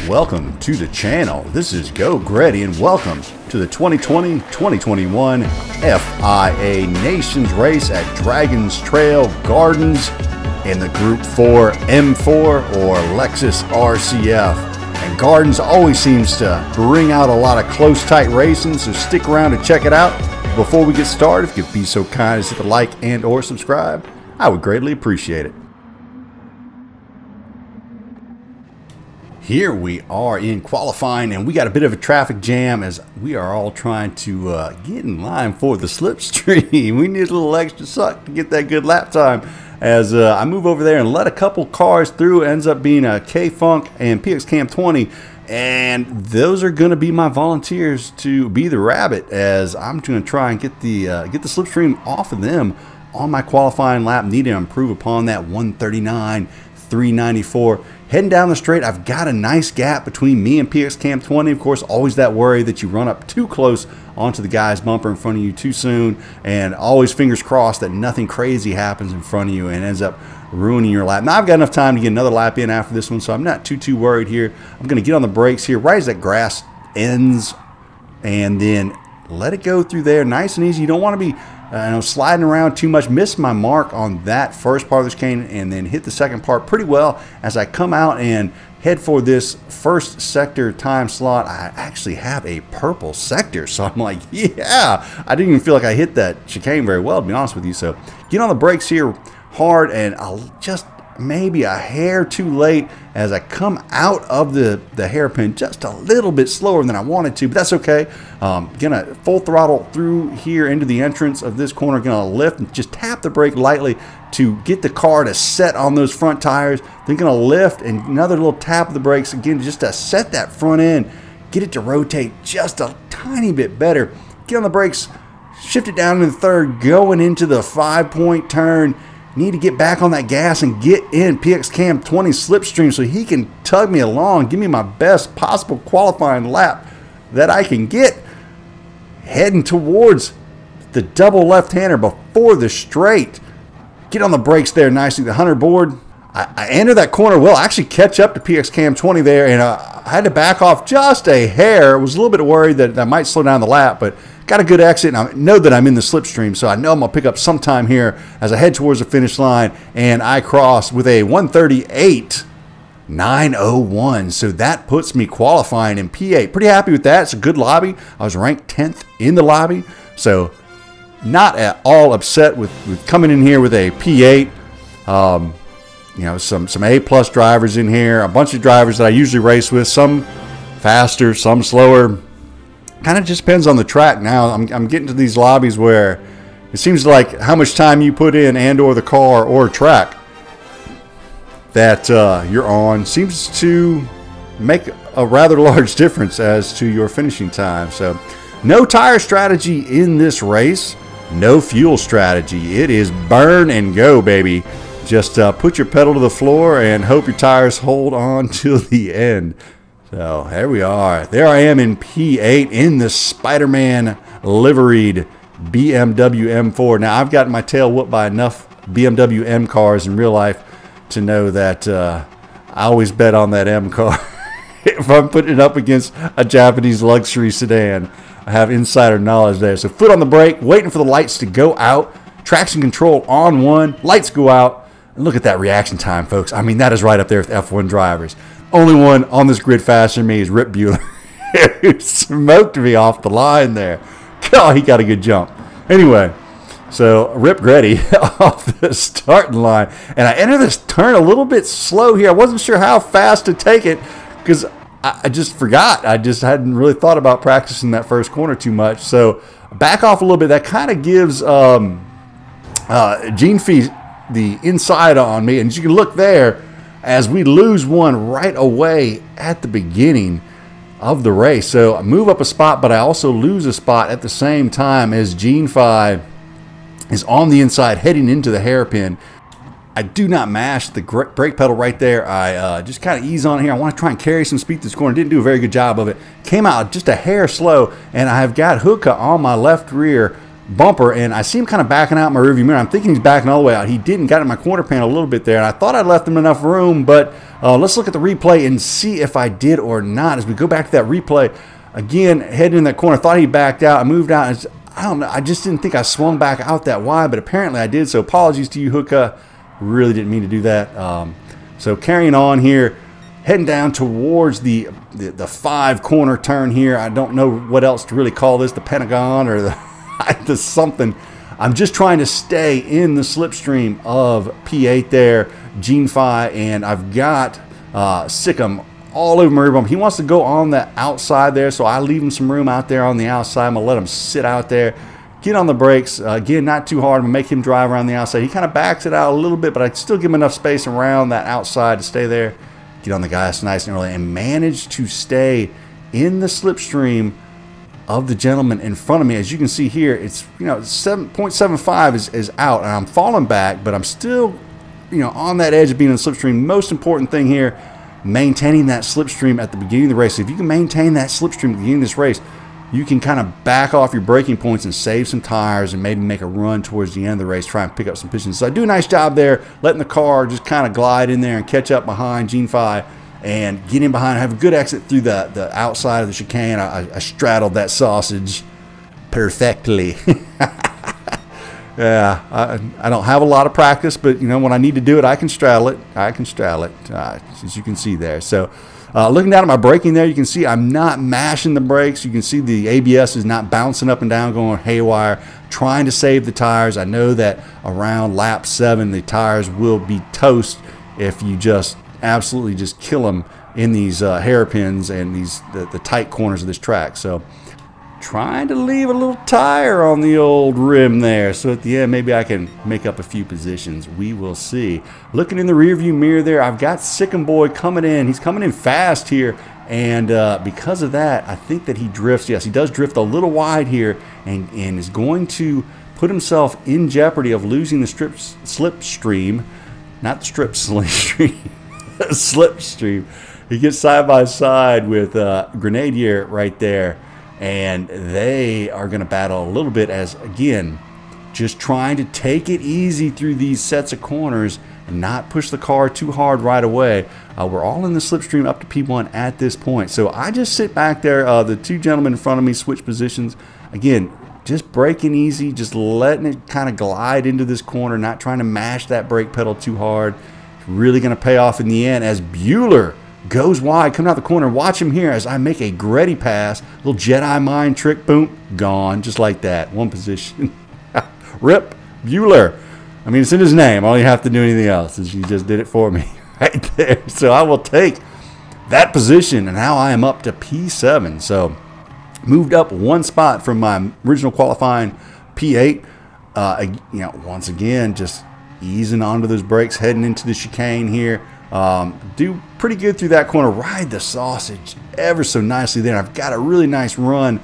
Welcome to the channel. This is Geauxgreddy and welcome to the 2020-2021 FIA Nations Race at Dragons Trail Gardens in the Group 4 M4 or Lexux RCF. And Gardens always seems to bring out a lot of close, tight racing, so stick around to check it out. Before we get started, if you'd be so kind as to hit the like and or subscribe, I would greatly appreciate it. Here we are in qualifying, and we got a bit of a traffic jam as we are all trying to get in line for the slipstream. We need a little extra suck to get that good lap time. As I move over there and let a couple cars through, it ends up being a K-Funk and PX Cam 20, and those are going to be my volunteers to be the rabbit, as I'm going to try and get the slipstream off of them on my qualifying lap. Need to improve upon that 139.394. Heading down the straight, I've got a nice gap between me and PX Cam 20. Of course, always that worry that you run up too close onto the guy's bumper in front of you too soon, and always fingers crossed that nothing crazy happens in front of you and ends up ruining your lap. Now, I've got enough time to get another lap in after this one, so I'm not too worried here. I'm going to get on the brakes here right as that grass ends, and then let it go through there nice and easy. You don't want to be sliding around too much. Miss my mark on that first part of the chicane and then hit the second part pretty well. As I come out and head for this first sector time slot, I actually have a purple sector, so I'm like, yeah, I didn't even feel like I hit that chicane very well, to be honest with you. So get on the brakes here hard, and I'll just maybe a hair too late as I come out of the hairpin just a little bit slower than I wanted to, but that's okay. Gonna full throttle through here into the entrance of this corner, gonna lift and just tap the brake lightly to get the car to set on those front tires. Then gonna lift and another little tap of the brakes again just to set that front end, get it to rotate just a tiny bit better. Get on the brakes, shift it down to the third, going into the 5-point turn. Need to get back on that gas and get in PX Cam 20 slipstream so he can tug me along, give me my best possible qualifying lap that I can get. Heading towards the double left-hander before the straight. Get on the brakes there nicely. The 100 board. I enter that corner well. I actually catch up to PX Cam 20 there, and I had to back off just a hair. I was a little bit worried that I might slow down the lap, but got a good exit, and I know that I'm in the slipstream, so I know I'm going to pick up some time here as I head towards the finish line, and I cross with a 138.901. So that puts me qualifying in P8. Pretty happy with that. It's a good lobby. I was ranked 10th in the lobby, so not at all upset with coming in here with a P8. You know, some A+ drivers in here, a bunch of drivers that I usually race with, some faster, some slower. Kind of just depends on the track now. I'm getting to these lobbies where it seems like how much time you put in and or the car or track that you're on seems to make a rather large difference as to your finishing time. So no tire strategy in this race, no fuel strategy. It is burn and go, baby. Just put your pedal to the floor and hope your tires hold on till the end. So here we are. There I am in P8 in the Spider-Man liveried BMW M4. Now, I've gotten my tail whooped by enough BMW M cars in real life to know that I always bet on that M car. If I'm putting it up against a Japanese luxury sedan, I have insider knowledge there. So foot on the brake, waiting for the lights to go out. Traction control on one. Lights go out. And look at that reaction time, folks. I mean, that is right up there with F1 drivers. Only one on this grid faster than me is Rip Bueller, who smoked me off the line there. God, he got a good jump. Anyway, so Rip Greddy off the starting line. And I enter this turn a little bit slow here. I wasn't sure how fast to take it because I just forgot. I just hadn't really thought about practicing that first corner too much. So back off a little bit. That kind of gives Gene Fee the inside on me. And you can look there, as we lose one right away at the beginning of the race. So I move up a spot, but I also lose a spot at the same time as Gene 5 is on the inside heading into the hairpin. I do not mash the brake pedal right there. I just kind of ease on here. I want to try and carry some speed to this corner. Didn't do a very good job of it. Came out just a hair slow, and I've got Hookah on my left rear bumper, and I see him kind of backing out in my rearview mirror. I'm thinking he's backing all the way out. He didn't. Got in my corner panel a little bit there, and I thought I left him enough room, but let's look at the replay and see if I did or not. As we go back to that replay, again, heading in that corner, thought he backed out. I moved out, and I don't know. I just didn't think I swung back out that wide, but apparently I did, so apologies to you, Hookah. Really didn't mean to do that. So carrying on here, heading down towards the 5-corner turn here. I don't know what else to really call this, the Pentagon or the something. I'm just trying to stay in the slipstream of P8 there, Gene Phi, and I've got Sikkim all over my rear bumper. He wants to go on the outside there, so I leave him some room out there on the outside. I'm going to let him sit out there, get on the brakes. Again, not too hard. I'm going to make him drive around the outside. He kind of backs it out a little bit, but I still give him enough space around that outside to stay there. Get on the gas nice and early and manage to stay in the slipstream of the gentleman in front of me. As you can see here, it's 7.75 is out, and I'm falling back, but I'm still on that edge of being in the slipstream. Most important thing here, maintaining that slipstream at the beginning of the race. So if you can maintain that slipstream at the beginning of this race, you can kind of back off your braking points and save some tires and maybe make a run towards the end of the race, try and pick up some positions. So I do a nice job there, letting the car just kind of glide in there and catch up behind Gene Phi and get in behind. I have a good exit through the outside of the chicane. I straddled that sausage perfectly. Yeah, I don't have a lot of practice, but when I need to do it, I can straddle it. As you can see there. So looking down at my braking there, you can see I'm not mashing the brakes. You can see the ABS is not bouncing up and down, going haywire, trying to save the tires. I know that around lap 7, the tires will be toast if you just absolutely just kill them in these hairpins and the tight corners of this track. So trying to leave a little tire on the old rim there, so at the end maybe I can make up a few positions. We will see. Looking in the rearview mirror there, I've got Sikkim Boy coming in. He's coming in fast here, and because of that, I think that he drifts. Yes, he does drift a little wide here, and is going to put himself in jeopardy of losing the slipstream. Not the slipstream. Slipstream. He gets side by side with Grenadier right there, and they are going to battle a little bit, as again, just trying to take it easy through these sets of corners and not push the car too hard right away. We're all in the slipstream up to P1 at this point, so I just sit back there. The two gentlemen in front of me switch positions. Again, just braking easy, just letting it kind of glide into this corner, not trying to mash that brake pedal too hard. It's really going to pay off in the end as Bueller goes wide, coming out the corner. Watch him here as I make a Greddy pass. Little Jedi mind trick, boom, gone, just like that. One position. Rip Bueller. I mean, it's in his name. I don't have to do anything else. He just did it for me right there. So I will take that position, and now I am up to P7. So moved up one spot from my original qualifying P8. Once again, just easing onto those brakes, heading into the chicane here. Do pretty good through that corner, ride the sausage ever so nicely there. I've got a really nice run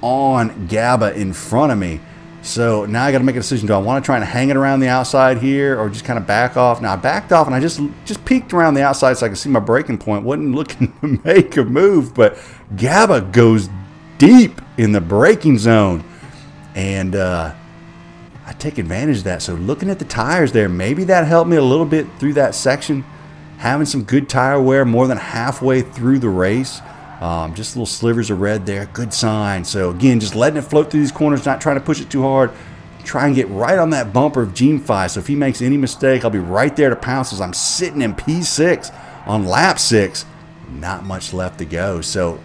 on GABA in front of me. So now I got to make a decision. Do I want to try and hang it around the outside here or just kind of back off? Now I backed off and I just peeked around the outside so I could see my braking point. Wasn't looking to make a move, but GABA goes deep in the braking zone, and I take advantage of that. So looking at the tires there, maybe that helped me a little bit through that section. Having some good tire wear more than halfway through the race. Just little slivers of red there, good sign. So again, just letting it float through these corners, not trying to push it too hard. Try and get right on that bumper of Gene Phi. So if he makes any mistake, I'll be right there to pounce as I'm sitting in P6 on lap 6. Not much left to go. So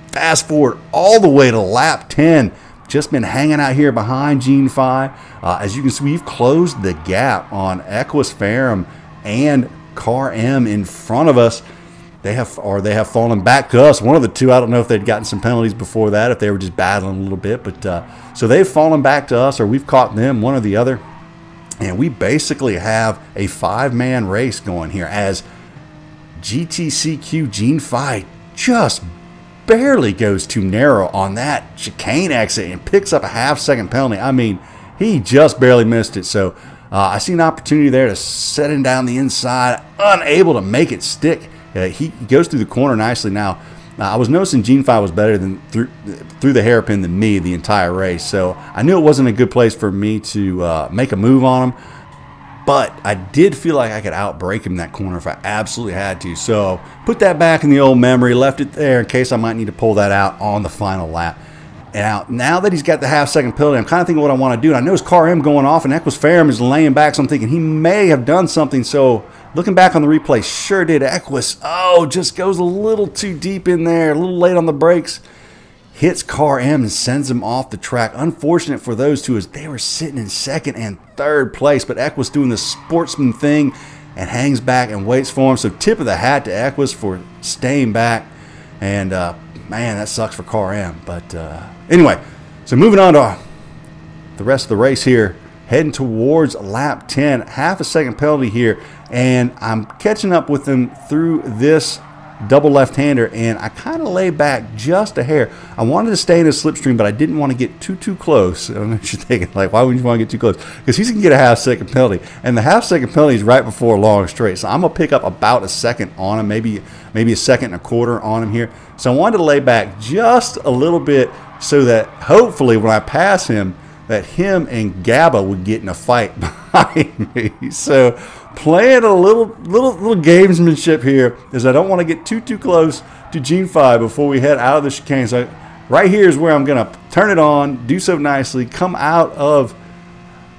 fast forward all the way to lap 10. Just been hanging out here behind Gene Phi. As you can see, we've closed the gap on Equus Ferrum and Car M in front of us. They have fallen back to us. One of the two, I don't know if they'd gotten some penalties before that, if they were just battling a little bit, but so they've fallen back to us, or we've caught them, one or the other. And we basically have a 5-man race going here as GTCQ Gene Phi just barely goes too narrow on that chicane exit and picks up a half-second penalty. I mean, he just barely missed it. So I see an opportunity there to set him down the inside, unable to make it stick. He goes through the corner nicely now. I was noticing Gene 5 was better than through the hairpin than me the entire race, so I knew it wasn't a good place for me to make a move on him. But I did feel like I could outbrake him in that corner if I absolutely had to. So put that back in the old memory, left it there in case I might need to pull that out on the final lap. And now that he's got the half-second penalty, I'm kind of thinking what I want to do. And I noticed Car M going off, and Equus Ferrum is laying back, so I'm thinking he may have done something. So looking back on the replay, sure did. Equus, just goes a little too deep in there, a little late on the brakes. Hits Car M and sends him off the track. Unfortunate for those two as they were sitting in second and third place, but Equus doing the sportsman thing and hangs back and waits for him. So tip of the hat to Equus for staying back. And man, that sucks for Car M. But anyway, so moving on to the rest of the race here, heading towards lap 10, half a second penalty here, and I'm catching up with him through this double left-hander, and I kind of lay back just a hair. I wanted to stay in his slipstream, but I didn't want to get too close. I don't know what you're thinking, like, why would you want to get too close? Because he's going to get a half-second penalty, and the half-second penalty is right before a long straight, so I'm going to pick up about a second on him, maybe a second and a quarter on him here. So I wanted to lay back just a little bit so that hopefully when I pass him, that him and Gabba would get in a fight behind me. So playing a little gamesmanship here is I don't want to get too close to Gene 5 before we head out of the chicane. So right here is where I'm going to turn it on, do so nicely, come out of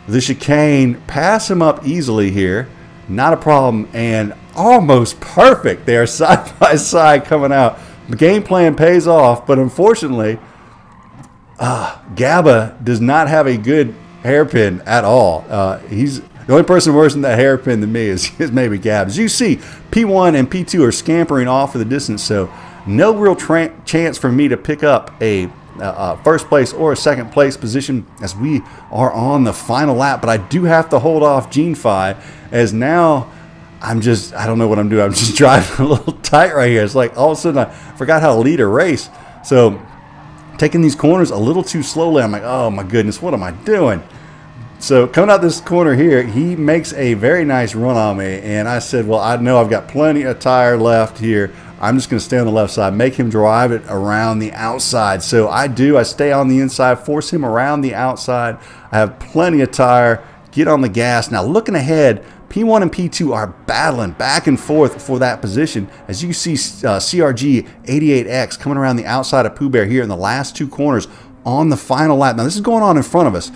the chicane, pass him up easily here, not a problem, and almost perfect there, side by side coming out. The game plan pays off, but unfortunately, Gabba does not have a good hairpin at all. He's the only person worse than that hairpin than me is maybe Gabba. As you see, P1 and P2 are scampering off of the distance, so no real chance for me to pick up a first place or a second place position as we are on the final lap. But I do have to hold off Gene 5 as now I don't know what I'm doing. I'm just driving a little tight right here. It's like all of a sudden I forgot how to lead a race. So taking these corners a little too slowly, I'm like, oh my goodness, what am I doing? So coming out this corner here, he makes a very nice run on me, and I said, well, I know I've got plenty of tire left here. I'm just going to stay on the left side, make him drive it around the outside. So I stay on the inside, force him around the outside. I have plenty of tire, get on the gas. Now looking ahead, P1 and P2 are battling back and forth for that position. As you see CRG 88X coming around the outside of Pooh Bear here in the last two corners on the final lap. Now this is going on in front of us.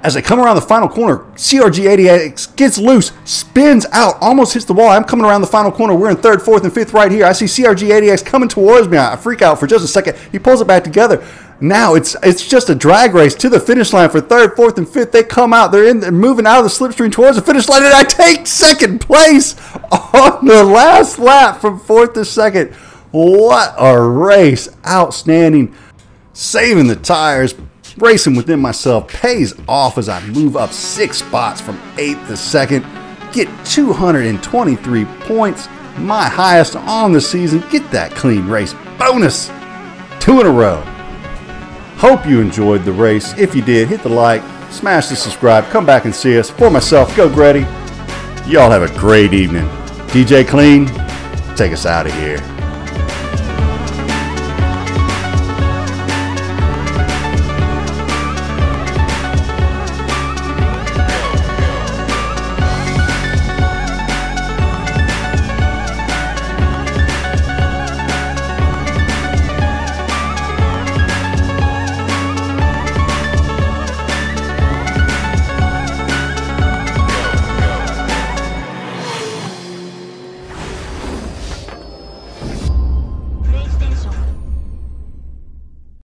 As they come around the final corner, CRG 88X gets loose, spins out, almost hits the wall. I'm coming around the final corner. We're in third, fourth, and fifth right here. I see CRG 88X coming towards me. I freak out for just a second. He pulls it back together. Now it's just a drag race to the finish line for third, fourth, and fifth. They come out. They're moving out of the slipstream towards the finish line, and I take second place on the last lap from fourth to second. What a race. Outstanding. Saving the tires. Racing within myself pays off as I move up 6 spots from 8th to 2nd. Get 223 points. My highest on the season. Get that clean race bonus. 2 in a row. Hope you enjoyed the race. If you did, hit the like, smash the subscribe, come back and see us. For myself, Geauxgreddy, y'all have a great evening. DJ Clean, take us out of here.